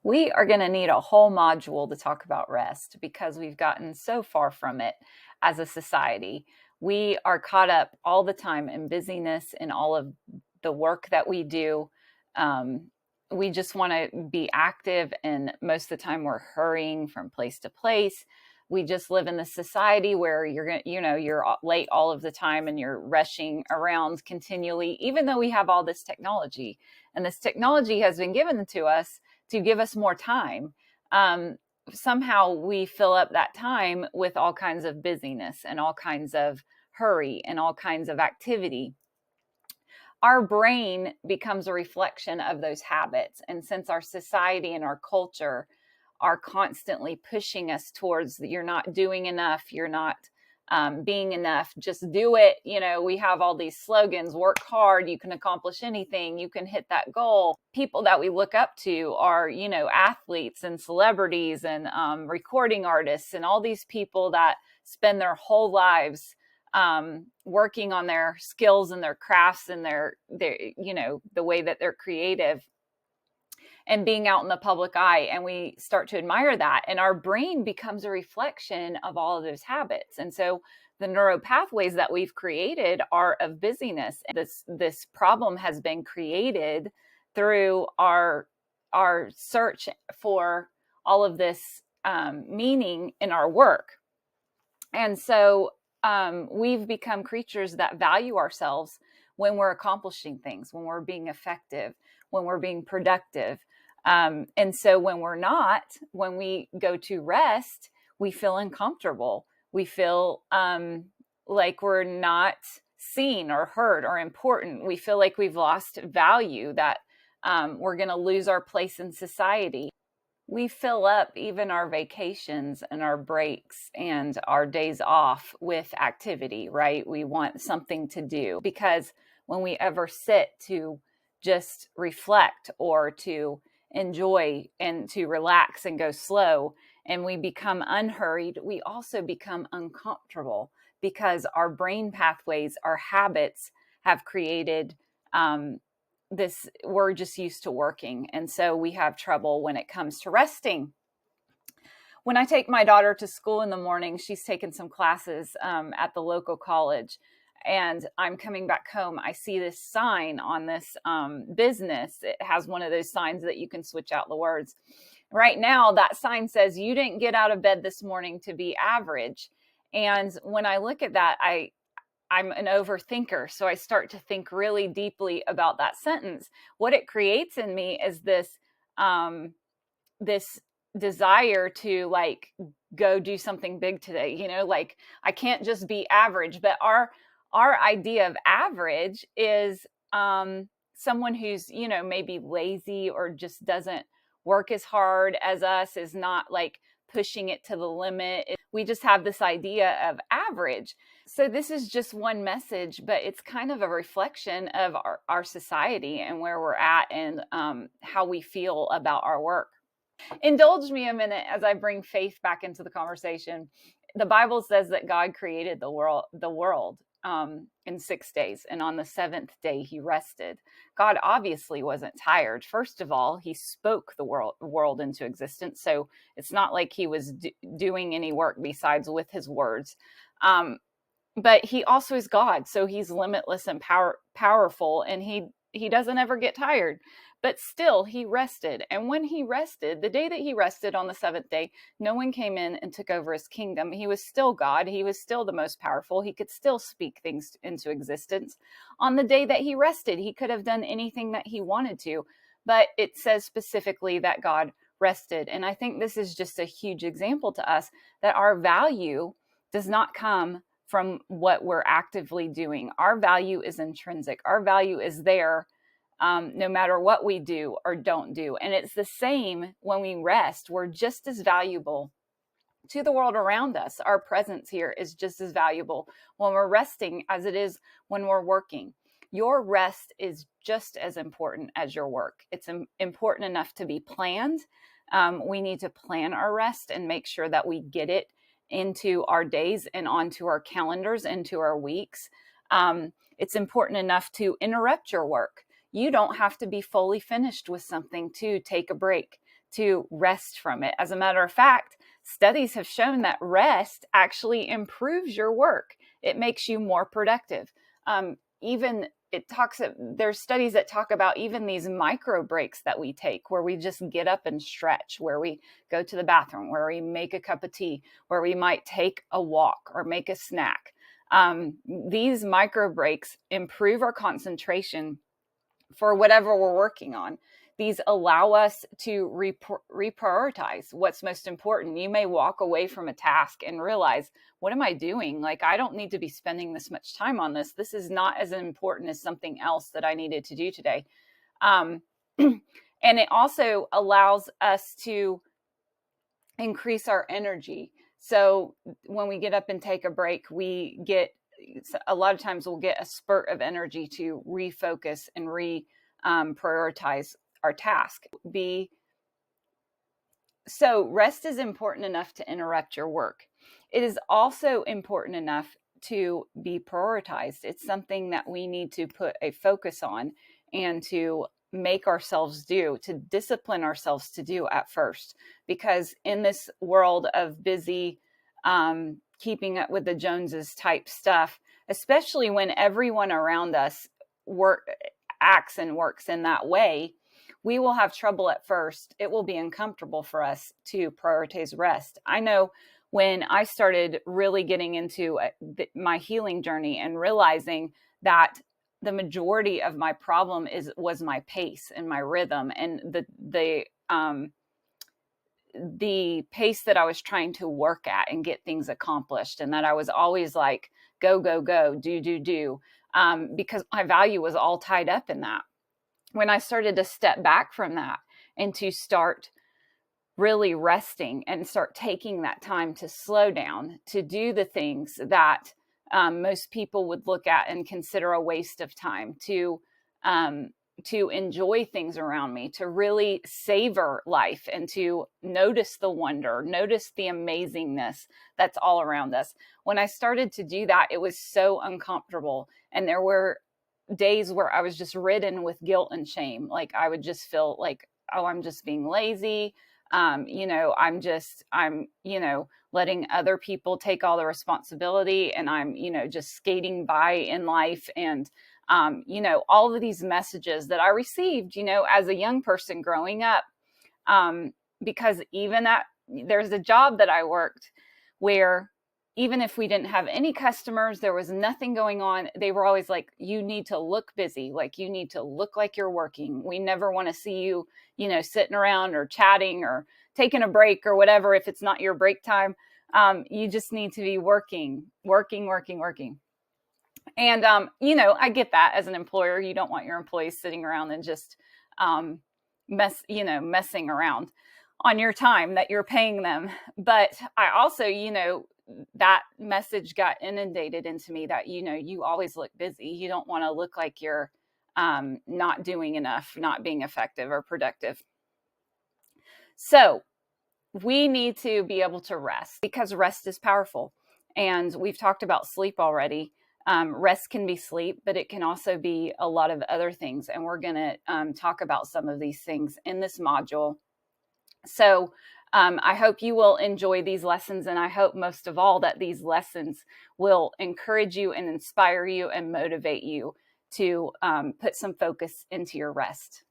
We are going to need a whole module to talk about rest because we've gotten so far from it as a society. We are caught up all the time in busyness and all of the work that we do. Um, we just want to be active, and most of the time we're hurrying from place to place. We just live in the society where you're late all of the time and you're rushing around continually, even though we have all this technology. And this technology has been given to us to give us more time. Um, Somehow we fill up that time with all kinds of busyness and all kinds of hurry and all kinds of activity. Our brain becomes a reflection of those habits. And since our society and our culture are constantly pushing us towards you're not doing enough, you're not being enough, just do it. We have all these slogans: work hard, you can accomplish anything, you can hit that goal. People that we look up to are, athletes and celebrities and recording artists and all these people that spend their whole lives working on their skills and their crafts and their the way that they're creative and being out in the public eye, and we start to admire that, and our brain becomes a reflection of all of those habits. And so the neural pathways that we've created are of busyness. This problem has been created through our search for all of this meaning in our work. And so we've become creatures that value ourselves when we're accomplishing things, when we're being effective, when we're being productive. And so when we're not, when we go to rest, we feel uncomfortable. We feel like we're not seen or heard or important. We feel like we've lost value, that we're going to lose our place in society. We fill up even our vacations and our breaks and our days off with activity, right? We want something to do, because when we ever sit to just reflect or to enjoy and to relax and go slow, and we become unhurried, we also become uncomfortable because our brain pathways, our habits have created this. We're just used to working, and so we have trouble when it comes to resting. When I take my daughter to school in the morning, she's taken some classes at the local college, and I'm coming back home. I see this sign on this business. It has one of those signs that you can switch out the words. Right now, that sign says, "You didn't get out of bed this morning to be average." And when I look at that, I'm an overthinker. So I start to think really deeply about that sentence. What it creates in me is this desire to like go do something big today. Like I can't just be average. But our idea of average is someone who's maybe lazy or just doesn't work as hard as us, is not like pushing it to the limit. We just have this idea of average. So this is just one message, but it's kind of a reflection of our society and where we're at, and how we feel about our work. Indulge me a minute as I bring faith back into the conversation. The Bible says that God created the world in 6 days, and on the seventh day he rested. God obviously wasn't tired. First of all, he spoke the world into existence, so it's not like he was doing any work besides with his words. But he also is God, so he's limitless and powerful, and he doesn't ever get tired. But still, he rested. And when he rested, the day that he rested on the seventh day, no one came in and took over his kingdom. He was still God. He was still the most powerful. He could still speak things into existence. On the day that he rested, he could have done anything that he wanted to. But it says specifically that God rested. And I think this is just a huge example to us that our value does not come from what we're actively doing. Our value is intrinsic. Our value is there no matter what we do or don't do. And it's the same when we rest. We're just as valuable to the world around us. Our presence here is just as valuable when we're resting as it is when we're working. Your rest is just as important as your work. It's important enough to be planned. We need to plan our rest and make sure that we get it into our days and onto our calendars, into our weeks. It's important enough to interrupt your work. You don't have to be fully finished with something to take a break, to rest from it. As a matter of fact, studies have shown that rest actually improves your work. It makes you more productive. Even there's studies that talk about even these micro breaks that we take, where we just get up and stretch, where we go to the bathroom, where we make a cup of tea, where we might take a walk or make a snack. These micro breaks improve our concentration for whatever we're working on. These allow us to reprioritize what's most important. You may walk away from a task and realize, what am I doing? Like, I don't need to be spending this much time on this. This is not as important as something else that I needed to do today. And it also allows us to increase our energy. So when we get up and take a break, a lot of times we'll get a spurt of energy to refocus and prioritize our task. So rest is important enough to interrupt your work. It is also important enough to be prioritized. It's something that we need to put a focus on and to make ourselves do, to discipline ourselves to do at first. Because in this world of busy, keeping up with the Joneses type stuff, especially when everyone around us acts and works in that way, we will have trouble at first. It will be uncomfortable for us to prioritize rest. I know when I started really getting into my healing journey and realizing that the majority of my problem was my pace and my rhythm and the pace that I was trying to work at and get things accomplished, and that I was always like, go, go, go, do, because my value was all tied up in that. When I started to step back from that and to start really resting and start taking that time to slow down, to do the things that most people would look at and consider a waste of time, to enjoy things around me, to really savor life and to notice the wonder, notice the amazingness that's all around us. When I started to do that, it was so uncomfortable. And there were days where I was just ridden with guilt and shame. Like, I would just feel like, oh, I'm just being lazy. I'm letting other people take all the responsibility, and I'm, just skating by in life. And, all of these messages that I received, as a young person growing up, because there's a job that I worked where even if we didn't have any customers, there was nothing going on, they were always like, you need to look busy. Like, you need to look like you're working. We never want to see you, sitting around or chatting or taking a break or whatever. If it's not your break time, you just need to be working. And, I get that as an employer. You don't want your employees sitting around and just messing around on your time that you're paying them. But I also, that message got inundated into me that, you always look busy. You don't want to look like you're not doing enough, not being effective or productive. So we need to be able to rest, because rest is powerful. And we've talked about sleep already. Rest can be sleep, but it can also be a lot of other things. And we're going to talk about some of these things in this module. So I hope you will enjoy these lessons. And I hope most of all that these lessons will encourage you and inspire you and motivate you to put some focus into your rest.